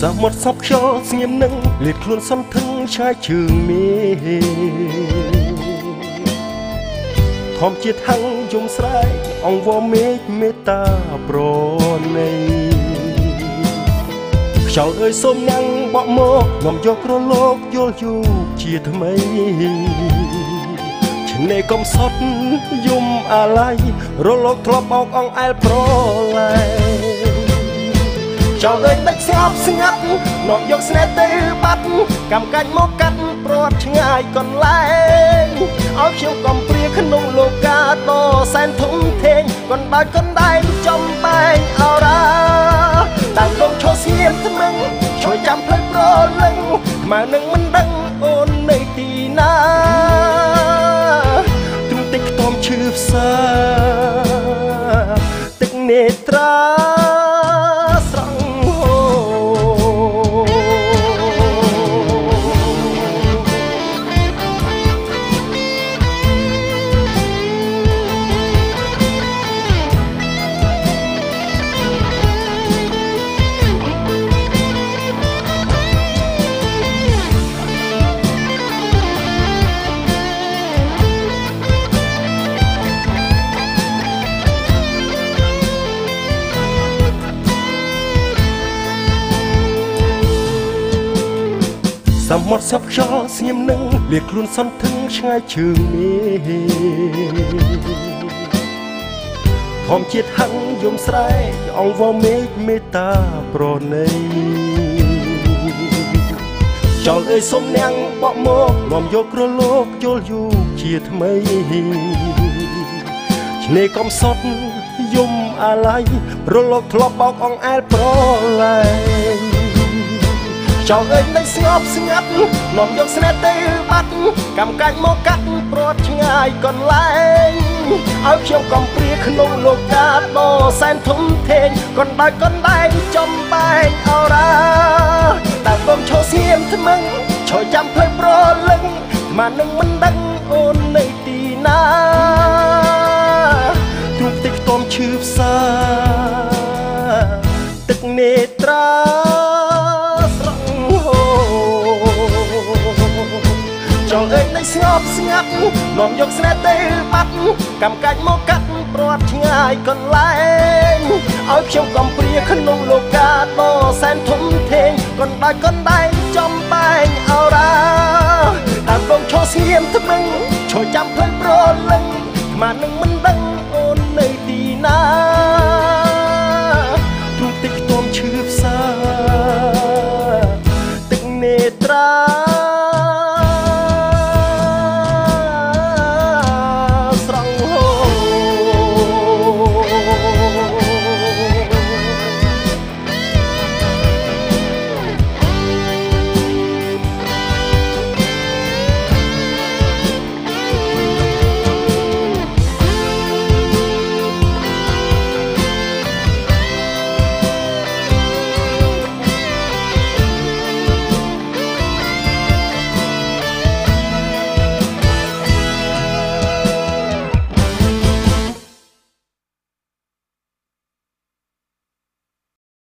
សមុទ្រសពខ្យល់ស្ងៀមនឹងលាតខ្លួនសន្ធឹងឆាយជើងមេធម្មជាតិហឹងយំស្រែកអង្វរមេឃមេត្តាប្រណីខ្យល់អើយសូមញ៉ាំងបក់មកនាំយកក្រឡោកយល់យូរជាថ្មីឆ្នេរកំសត់យំអាឡ័យរលកធ្លាប់អោកអង្អែលប្រឡែចោលអើយដាច់ស្ងប់ស្ងាត់នាំយកស្នេហ៍ទៅបាត់កម្មកាច់មកកាត់ព្រាត់ឆ្ងាយកន្លែងឲ្យខ្ញុំកំព្រាក្នុងលោកាដ៏សែនធំធេងកណ្ដាច់កណ្ដែងចំបែងអរ៉ាតាមដងឈរស្ងៀមថ្មឹងជួយចាំផ្លូវប្រលឹងខ្មៅនឹងមិនដឹងអូននៅទីណាទ្រង់តិចខ្ទមឈឺផ្សាទឹកនេត្រាសមុទ្រសពខ្យល់ស្ងៀមនឹងលាតខ្លួនសន្ធឹងឆ្ងាយជើងមេធម្មជាតិហឹងយំស្រែកអង្វរមេឃមេត្តាប្រណីចោលអើយសុំនាងបក់មកនាំយកក្រឡោកយល់យូរជាថ្មីឆ្នេរកំសត់យំអាឡ័យរលកធ្លាប់បោកអង្អែលប្រឡែងចោលអើយនៅស្ងប់ស្ងាត់នាំយកស្នេហ៍ទៅបាត់កម្មកាច់មកកាត់ព្រាត់ឆ្ងាយកន្លែងឲ្យខ្ញុំកំព្រាក្នុងលោកាដ៏សែនធំធេងកណ្ដាច់កណ្ដែងចំបែងអរ៉ាតាមដងឈរស្ងៀមថ្មឹងជួយចាំផ្លូវប្រលឹងមកនឹងមិនដឹងអូននៅទីណាទ្រង់តិចខ្ទមឈឺផ្សាទឹកនេត្រាចង់អើយនៅស្ងប់ស្ងាត់នាំយកស្នេហ៍ទៅបាត់កម្មកាច់មកកាត់ព្រាត់ឆ្ងាយកន្លែងឲ្យខ្ញុំកំព្រាក្នុងលោកាដ៏សែនធំធេងកណ្ដាច់កណ្ដែងចំបែងអរ៉ាតាមដងឈរស្ងៀមថ្មឹងជួយចាំផ្លូវប្រលឹងមកនឹងមិនដឹង